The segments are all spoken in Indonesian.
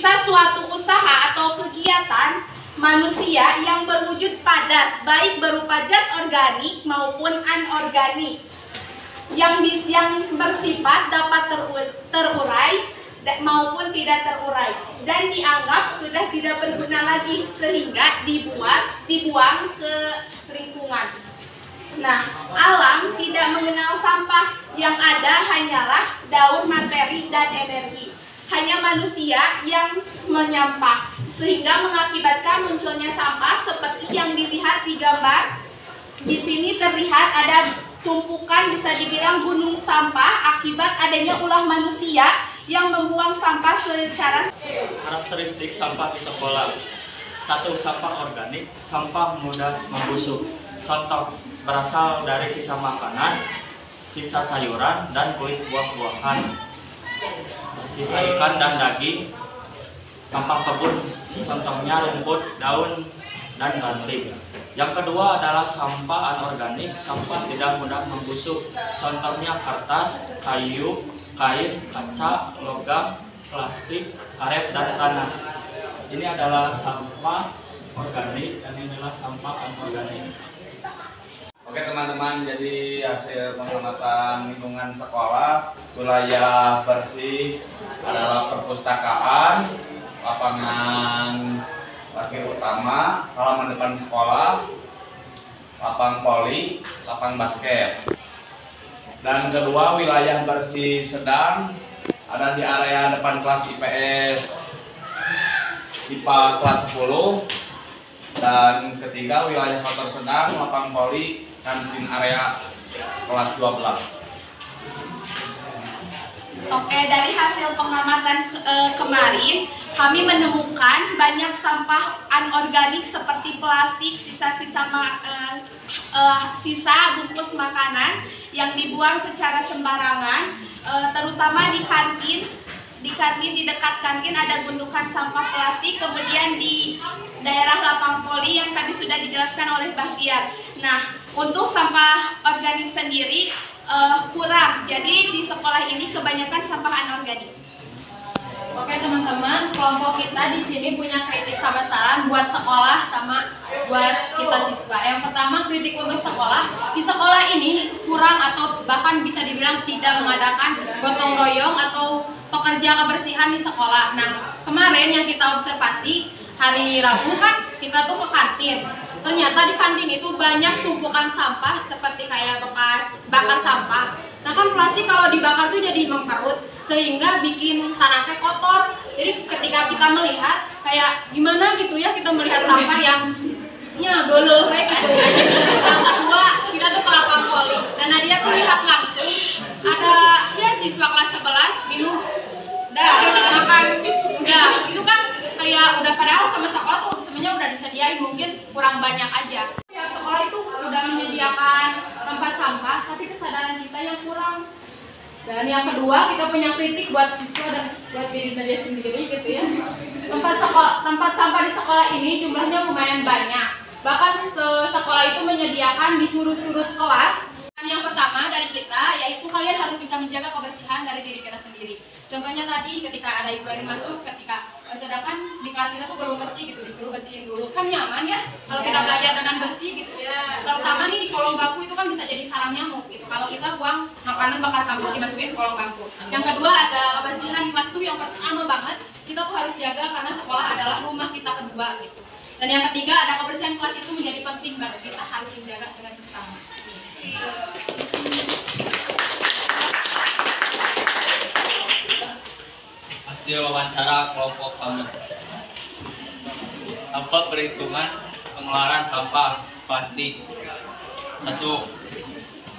sisa suatu usaha atau kegiatan manusia yang berwujud padat, baik berupa zat organik maupun anorganik, yang bersifat dapat terurai maupun tidak terurai dan dianggap sudah tidak berguna lagi sehingga dibuang ke lingkungan. Nah, alam tidak mengenal sampah, yang ada hanyalah daur materi dan energi. Hanya manusia yang menyampah, sehingga mengakibatkan munculnya sampah seperti yang dilihat di gambar. Di sini terlihat ada tumpukan, bisa dibilang gunung sampah akibat adanya ulah manusia yang membuang sampah secara. Karakteristik sampah di sekolah. 1. Sampah organik, sampah mudah membusuk. Contoh, berasal dari sisa makanan, sisa sayuran, dan kulit buah-buahan, sisa ikan dan daging. Sampah kebun, contohnya rumput, daun, dan ranting. Yang kedua adalah sampah anorganik, sampah tidak mudah membusuk. Contohnya kertas, kayu, kain, kaca, logam, plastik, karet, dan tanah. Ini adalah sampah organik dan ini adalah sampah anorganik. Oke teman-teman, jadi hasil pengamatan lingkungan sekolah, wilayah bersih adalah perpustakaan, lapangan parkir utama, halaman depan sekolah, lapang voli, lapang basket. Dan kedua, wilayah bersih sedang ada di area depan kelas IPS IPA kelas 10. Dan ketiga, wilayah kotor sedang, lapang voli, kantin area kelas 12. Oke, dari hasil pengamatan kemarin, kami menemukan banyak sampah anorganik seperti plastik, sisa bungkus makanan yang dibuang secara sembarangan, terutama di kantin. Di dekat kantin ada gundukan sampah plastik, kemudian di daerah lapang voli yang tadi sudah dijelaskan oleh Bahtiar. Nah, untuk sampah organik sendiri kurang, jadi di sekolah ini kebanyakan sampah anorganik. Oke teman-teman, kelompok kita di sini punya kritik sama saran buat sekolah sama buat kita siswa. Yang pertama, kritik untuk sekolah. Di sekolah ini kurang atau bahkan bisa dibilang tidak mengadakan gotong royong atau pekerja kebersihan di sekolah. Nah, kemarin yang kita observasi hari Rabu kan kita tuh ke kantin. Ternyata di kantin itu banyak tumpukan sampah seperti kayak bekas bakar sampah. Nah kan plastik kalau dibakar tuh jadi mengkerut sehingga bikin tanahnya kotor. Jadi ketika kita melihat kayak gimana gitu ya, kita melihat sampah yang ya golo kayak gitu. Yang kedua, kita tuh ke lapang voli dan Nadia tuh lihat langsung ada ya siswa kelas 11 minum udah makan udah itu kan kayak udah padahal sama sekolah tuh sebenarnya udah disediain, mungkin kurang banyak aja. Ya sekolah itu udah menyediakan tempat sampah tapi kesadaran kita yang kurang. Dan yang kedua, kita punya kritik buat siswa dan buat diri Nadia sendiri gitu ya. Tempat sampah di sekolah ini jumlahnya lumayan banyak. Bahkan sekolah itu menyediakan di sudut-sudut kelas. Dan yang pertama dari kita yaitu kalian harus bisa menjaga kebersihan dari diri kita sendiri. Contohnya tadi ketika ada ibu yang masuk, sedangkan di kelas kita tuh belum bersih gitu, disuruh bersihin dulu. Kan nyaman ya kalau kita belajar dengan bersih gitu. Terutama nih di kolong bangku itu kan bisa jadi sarang nyamuk gitu. Kalau kita buang makanan bekas sampah dimasukin ke kolong bangku. Yang kedua, ada kebersihan di kelas itu yang pertama banget kita tuh harus jaga karena sekolah adalah rumah kita kedua gitu. Dan yang ketiga, ada kebersihan kelas itu menjadi penting banget, kita harus menjaga dengan seksama. Hasil wawancara kelompok kami. Sampah perhitungan pengeluaran sampah plastik. 1.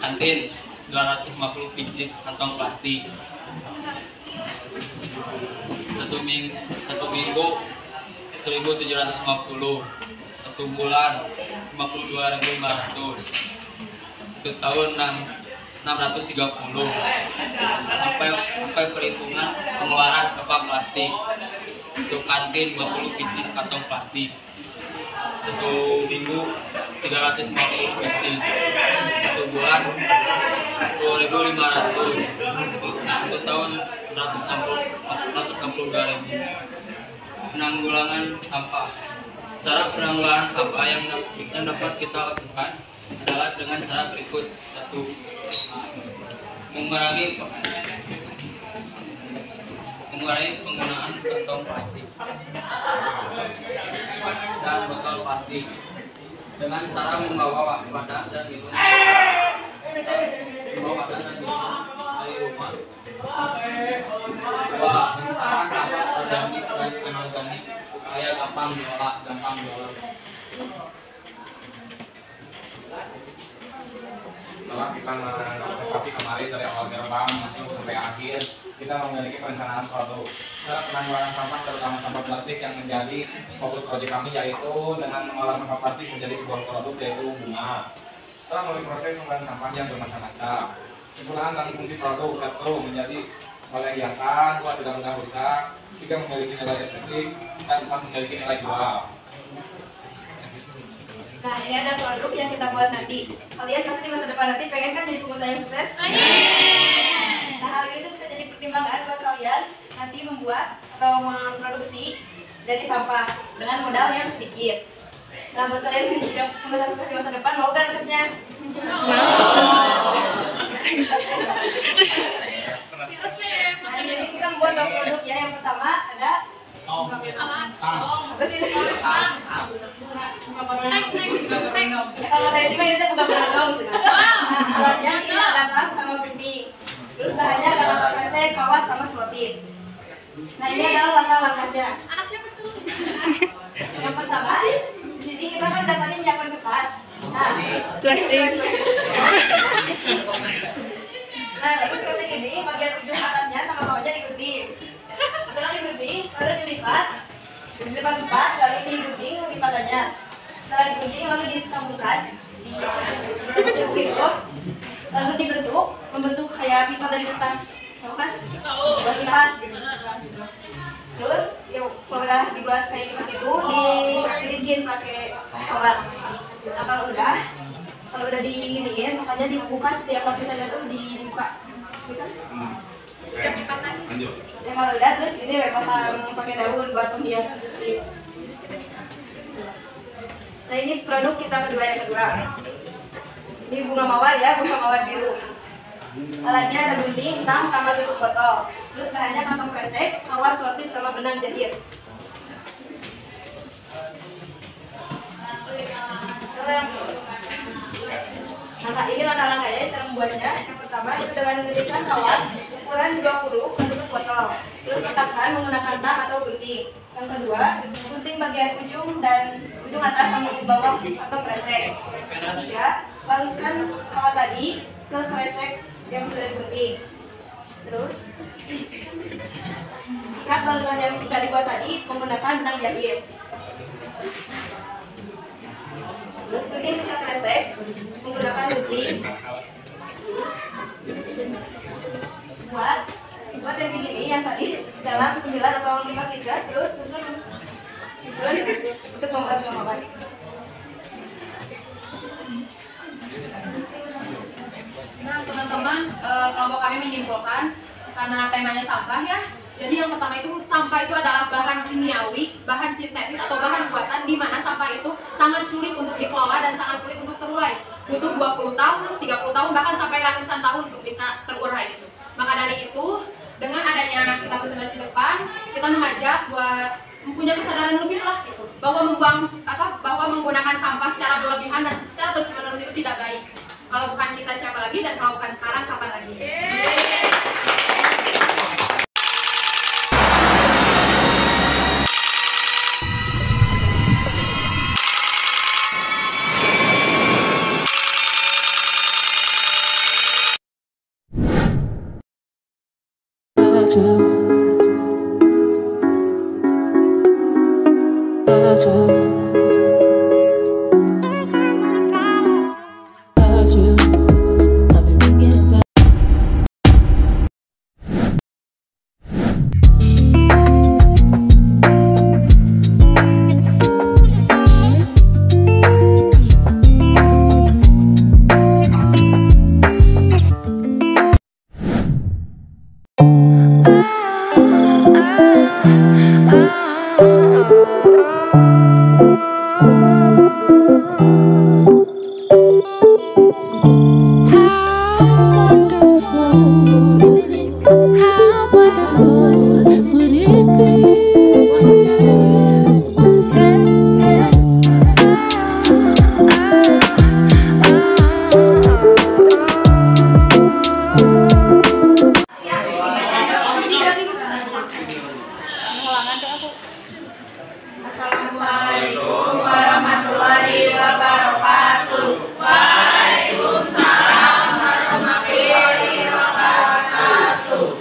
Kantin 250 pieces kantong plastik. 1 minggu 1.750. 1 bulan 52.500. 1 tahun 630. Sampai perhitungan pengeluaran sampah plastik. Untuk kantin 50 pieces kantong plastik. 1 minggu 350 pieces. 1 bulan 10.500. 1 tahun 162.000. Penanggulangan sampah. Cara penanggulangan sampah yang dapat kita lakukan adalah dengan cara berikut. 1. Mengurangi penggunaan kantong plastik dan botol plastik dengan cara membawa wadah dan minum dari rumah. 2. Memisahkan sampah organik dan anorganik supaya gampang diolah. Setelah kita mengobservasi kemarin dari awal gerbang masuk sampai akhir, kita memiliki perencanaan produk. Cara penanggulangan sampah terutama sampah plastik yang menjadi fokus proyek kami yaitu dengan mengolah sampah plastik menjadi sebuah produk yaitu bunga. Setelah melalui proses pengolahan sampah yang bermacam-macam, kegunaan dan fungsi produk 1 menjadi sebagai hiasan, 2 tidak mudah rusak, 3 memiliki nilai estetik, dan 4 memiliki nilai jual. Nah, ini ada produk yang kita buat nanti. Kalian pasti di masa depan nanti pengen kan jadi pengusaha yang sukses? Nah, hal itu bisa jadi pertimbangan buat kalian nanti membuat atau memproduksi dari sampah dengan modal yang sedikit. Nah, buat kalian yang pengusaha sukses di masa depan, mau kan resepnya? Nah, di sini kita membuat produk ya. Yang pertama ada apa sih? Ya, kalau tadi mah itu bukan berondong sih. Nah, alatnya ini ada tang sama gunting. Terus bahannya ada kantong kresek, kawat sama selotip. Nah, ini adalah langkah-langkahnya. Anak siapa tuh? Yang pertama, di sini kita kan udah tadi nyiapin kertas. Nah, nah, terus kresek ini bagian ujung atasnya sama bawahnya digunting. Setelah digunting, lalu dilipat 4, lalu digunting lipatannya. Setelah digunting, lalu disambungkan gitu, lalu membentuk kayak pita dari kertas, tahu kan? Buat kipas gitu. Terus, ya kalau udah dibuat kayak kipas itu, dilingkin pakai coklat. Nah, kalau udah diginiin, makanya dibuka setiap lapisannya tuh dibuka. Gitu. Setiap lipatan. Lanjut. Ya kalau udah terus ini pasang pakai daun buat penghiasan seperti. Nah, ini produk kita yang kedua. Ini bunga mawar ya, bunga mawar biru. Alatnya ada gunting, tang, sama tutup botol. Terus bahannya kantong kresek, kawat, selotip, sama benang jahit. Ini langkah-langkahnya cara membuatnya. Yang pertama itu dengan menggunakan kawat ukuran 20 menutup botol. Terus letakkan menggunakan tang atau gunting. Yang kedua, gunting bagian ujung atas sama ujung bawah atau kresek. Yang ketiga, balutkan kawat tadi ke kresek yang sudah digunting. Terus ikat balutan yang sudah dibuat tadi menggunakan benang jahit. Terus gunting sisa kresek menggunakan gunting. Buat yang begini yang tadi dalam 9 atau 5 pijas, terus susun untuk membuat gambar. Nah, teman-teman, kelompok kami menyimpulkan karena temanya sampah ya. Jadi yang pertama itu sampah itu adalah bahan kimiawi, bahan sintetis atau bahan buatan di mana sampah itu sangat sulit untuk dikelola dan sangat sulit untuk terurai. Butuh 20 tahun, 30 tahun, bahkan sampai ratusan tahun untuk bisa terurai. Maka dari itu, dengan adanya kita presentasi depan, kita mengajak buat mempunyai kesadaran lebih lah gitu, bahwa menggunakan sampah secara berlebihan dan secara terus-menerus itu tidak baik. Kalau bukan kita siapa lagi, dan kalau bukan sekarang kapan lagi? Assalamualaikum warahmatullahi wabarakatuh. Waalaikumsalam warahmatullahi wabarakatuh.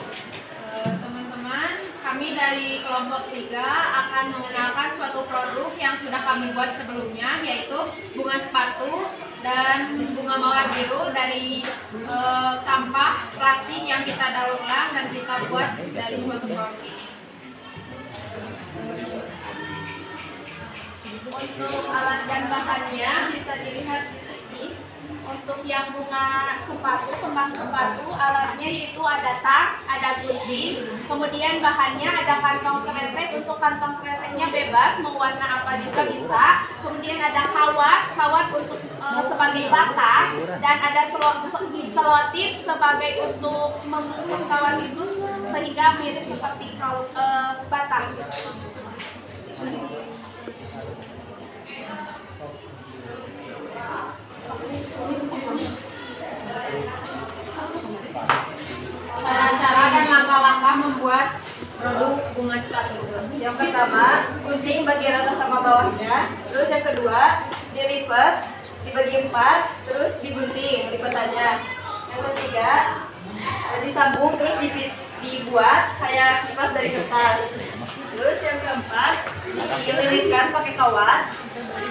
Teman-teman, kami dari kelompok 3 akan mengenalkan suatu produk yang sudah kami buat sebelumnya, yaitu bunga sepatu dan bunga mawar biru dari sampah plastik yang kita daur ulang dan kita buat dari suatu produk ini. Untuk alat dan bahannya bisa dilihat di sini. Untuk yang bunga sepatu, kembang sepatu, alatnya yaitu ada tang, ada gunting, kemudian bahannya ada kantong kresek. Untuk kantong kreseknya bebas, mau warna apa juga bisa. Kemudian ada kawat untuk sebagai batang, dan ada selotip sebagai untuk membungkus kawat itu sehingga mirip seperti batang. Cara-cara dan langkah-langkah membuat produk bunga sepatu. Yang pertama, gunting bagian atas sama bawahnya. Terus yang kedua, dilipat, dibagi 4, terus digunting lipatannya. Yang ketiga, disambung terus dibuat kayak kipas dari kertas. Terus yang keempat, dililitkan pakai kawat,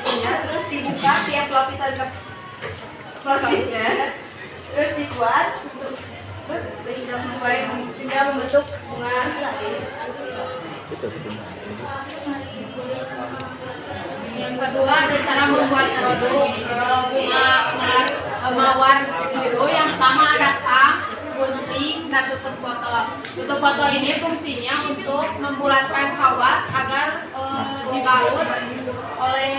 terus dibuka tiap lapisan plastiknya, terus dibuat sesuai sehingga membentuk bunga tadi. Yang kedua, ada cara membuat produk bunga mawar biru. Yang pertama ada tang, gunting, dan tutup botol. Tutup botol ini fungsinya untuk membulatkan kawat agar dibalut oleh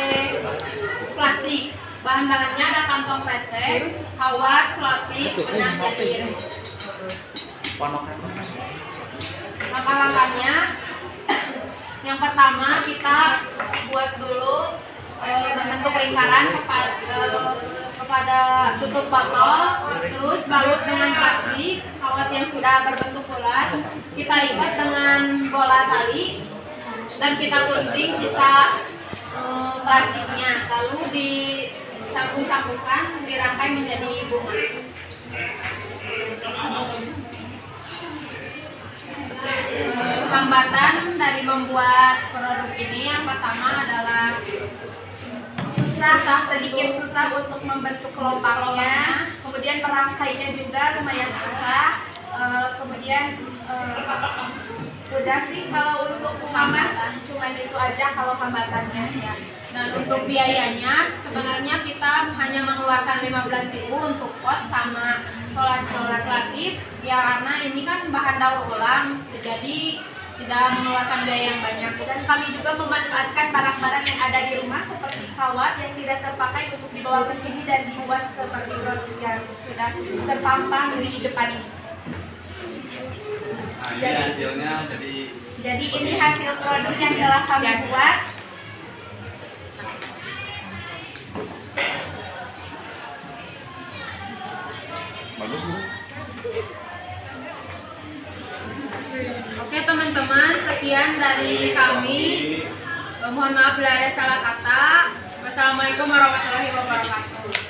plastik. Bahan-bahannya ada kantong kresek, kawat, selotip, benang jahit. Langkah-langkahnya, yang pertama kita buat dulu membentuk lingkaran kepada tutup botol, terus balut dengan plastik, kawat yang sudah berbentuk bulat, kita ikat dengan bola tali, dan kita gunting sisa plastiknya, lalu disambung-sambungkan, dirangkai menjadi bunga. Hambatan dari membuat produk ini, yang pertama adalah sedikit susah untuk membentuk kelompaknya, kemudian merangkainya juga lumayan susah, kemudian udah sih kalau untuk hambatan cuman itu aja kalau hambatannya ya. Dan untuk biayanya sebenarnya kita hanya mengeluarkan 15.000 untuk pot sama solar latif ya, karena ini kan bahan daur ulang jadi tidak mengeluarkan biaya yang banyak. Dan kami juga memanfaatkan barang-barang yang ada di rumah seperti kawat yang tidak terpakai untuk dibawa ke sini dan dibuat seperti produk yang sudah terpampang di depan ini. Nah, ini hasilnya jadi ini hasil produk yang telah kami buat. bagus Bu. Oke teman-teman, sekian dari kami. Mohon maaf bila ada salah kata. Wassalamualaikum warahmatullahi wabarakatuh.